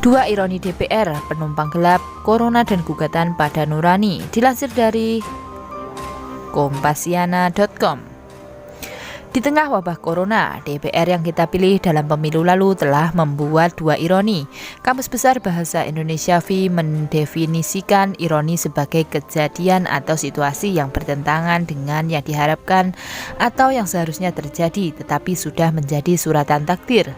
Dua ironi DPR, penumpang gelap, Corona dan gugatan pada Nurani. Dilansir dari Kompasiana.com. Di tengah wabah Corona, DPR yang kita pilih dalam pemilu lalu telah membuat dua ironi. Kamus Besar Bahasa Indonesia V mendefinisikan ironi sebagai kejadian atau situasi yang bertentangan dengan yang diharapkan atau yang seharusnya terjadi, tetapi sudah menjadi suratan takdir.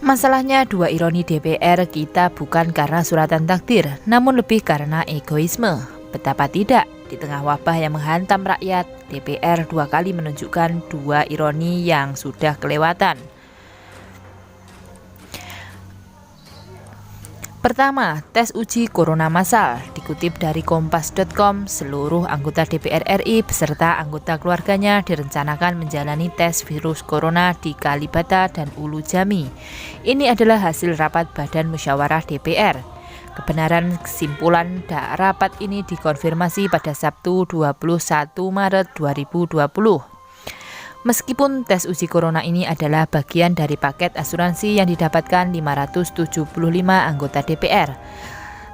Masalahnya dua ironi DPR kita bukan karena suratan takdir, namun lebih karena egoisme. Betapa tidak, di tengah wabah yang menghantam rakyat, DPR dua kali menunjukkan dua ironi yang sudah kelewatan. Pertama, tes uji corona massal. Dikutip dari kompas.com, seluruh anggota DPR RI beserta anggota keluarganya direncanakan menjalani tes virus corona di Kalibata dan Ulu Jami. Ini adalah hasil rapat Badan Musyawarah DPR. Kebenaran kesimpulan rapat ini dikonfirmasi pada Sabtu 21 Maret 2020. Meskipun tes uji corona ini adalah bagian dari paket asuransi yang didapatkan 575 anggota DPR,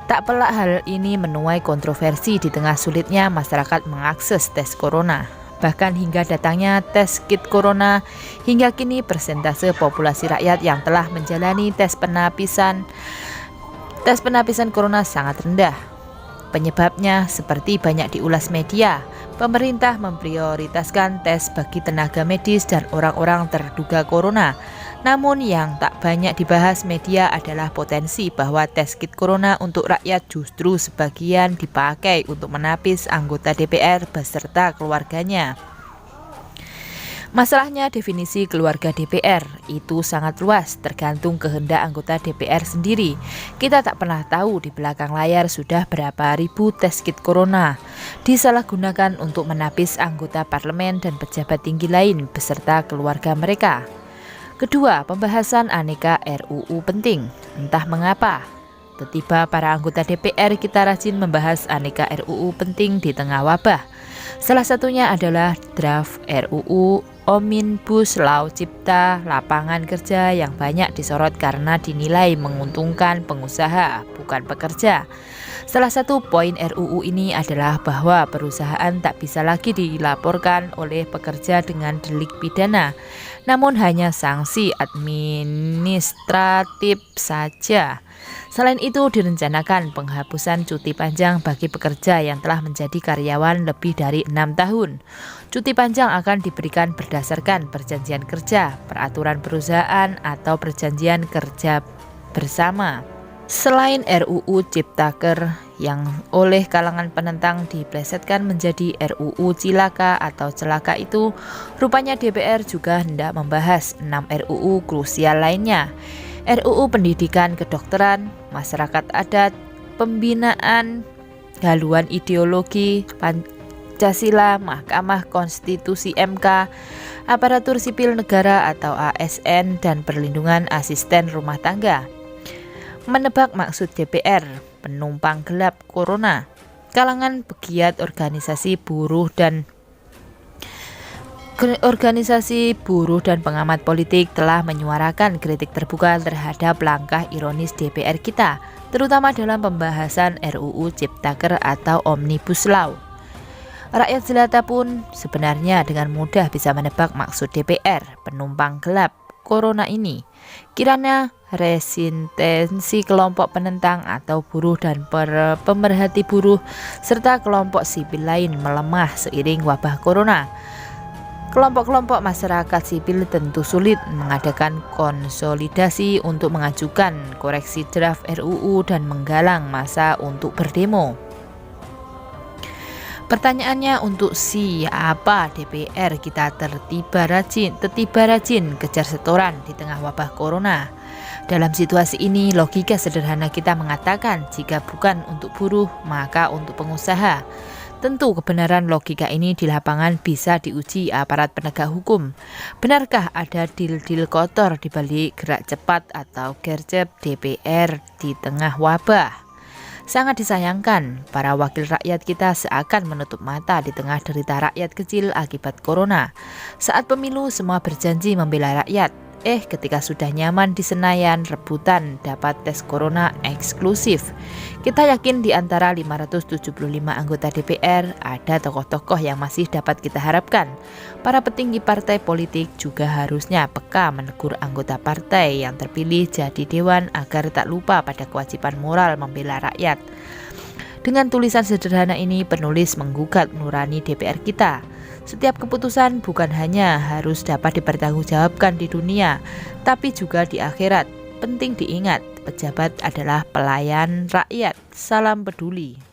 tak pelak hal ini menuai kontroversi di tengah sulitnya masyarakat mengakses tes corona. Bahkan hingga datangnya tes kit corona, hingga kini persentase populasi rakyat yang telah menjalani tes penapisan corona sangat rendah. Penyebabnya seperti banyak diulas media, pemerintah memprioritaskan tes bagi tenaga medis dan orang-orang terduga corona. Namun yang tak banyak dibahas media adalah potensi bahwa tes kit corona untuk rakyat justru sebagian dipakai untuk menapis anggota DPR beserta keluarganya. Masalahnya definisi keluarga DPR itu sangat luas, tergantung kehendak anggota DPR sendiri. Kita tak pernah tahu di belakang layar sudah berapa ribu tes kit corona disalahgunakan untuk menapis anggota parlemen dan pejabat tinggi lain beserta keluarga mereka. Kedua, pembahasan aneka RUU penting. Entah mengapa, tiba-tiba para anggota DPR kita rajin membahas aneka RUU penting di tengah wabah. Salah satunya adalah draft RUU Omnibus Law Cipta Lapangan Kerja yang banyak disorot karena dinilai menguntungkan pengusaha, bukan pekerja. Salah satu poin RUU ini adalah bahwa perusahaan tak bisa lagi dilaporkan oleh pekerja dengan delik pidana, namun hanya sanksi administratif saja. Selain itu, direncanakan penghapusan cuti panjang bagi pekerja yang telah menjadi karyawan lebih dari 6 tahun. Cuti panjang akan diberikan berdasarkan perjanjian kerja, peraturan perusahaan, atau perjanjian kerja bersama. Selain RUU Ciptaker yang oleh kalangan penentang diplesetkan menjadi RUU Cilaka atau Celaka itu, rupanya DPR juga hendak membahas 6 RUU krusial lainnya. RUU Pendidikan Kedokteran, Masyarakat Adat, Pembinaan, Haluan Ideologi, Pancasila, Mahkamah Konstitusi MK, Aparatur Sipil Negara atau ASN, dan Perlindungan Asisten Rumah Tangga. Menebak maksud DPR, penumpang gelap corona. Kalangan pegiat organisasi buruh dan pengamat politik telah menyuarakan kritik terbuka terhadap langkah ironis DPR kita, terutama dalam pembahasan RUU Ciptaker atau Omnibus Law. Rakyat jelata pun sebenarnya dengan mudah bisa menebak maksud DPR, penumpang gelap corona ini. Kiranya resistensi kelompok penentang atau buruh dan pemerhati buruh serta kelompok sipil lain melemah seiring wabah corona. Kelompok-kelompok masyarakat sipil tentu sulit mengadakan konsolidasi untuk mengajukan koreksi draft RUU dan menggalang massa untuk berdemo. Pertanyaannya, untuk siapa DPR kita tertiba rajin kejar setoran di tengah wabah corona? Dalam situasi ini, logika sederhana kita mengatakan jika bukan untuk buruh, maka untuk pengusaha. Tentu kebenaran logika ini di lapangan bisa diuji aparat penegak hukum. Benarkah ada deal-deal kotor di balik gerak cepat atau gercep DPR di tengah wabah? Sangat disayangkan, para wakil rakyat kita seakan menutup mata di tengah derita rakyat kecil akibat corona. Saat pemilu semua berjanji membela rakyat. Ketika sudah nyaman di Senayan, rebutan dapat tes corona eksklusif. Kita yakin di antara 575 anggota DPR ada tokoh-tokoh yang masih dapat kita harapkan. Para petinggi partai politik juga harusnya peka menegur anggota partai yang terpilih jadi dewan agar tak lupa pada kewajiban moral membela rakyat. Dengan tulisan sederhana ini, penulis menggugat nurani DPR kita. Setiap keputusan bukan hanya harus dapat dipertanggungjawabkan di dunia, tapi juga di akhirat. Penting diingat, pejabat adalah pelayan rakyat. Salam peduli.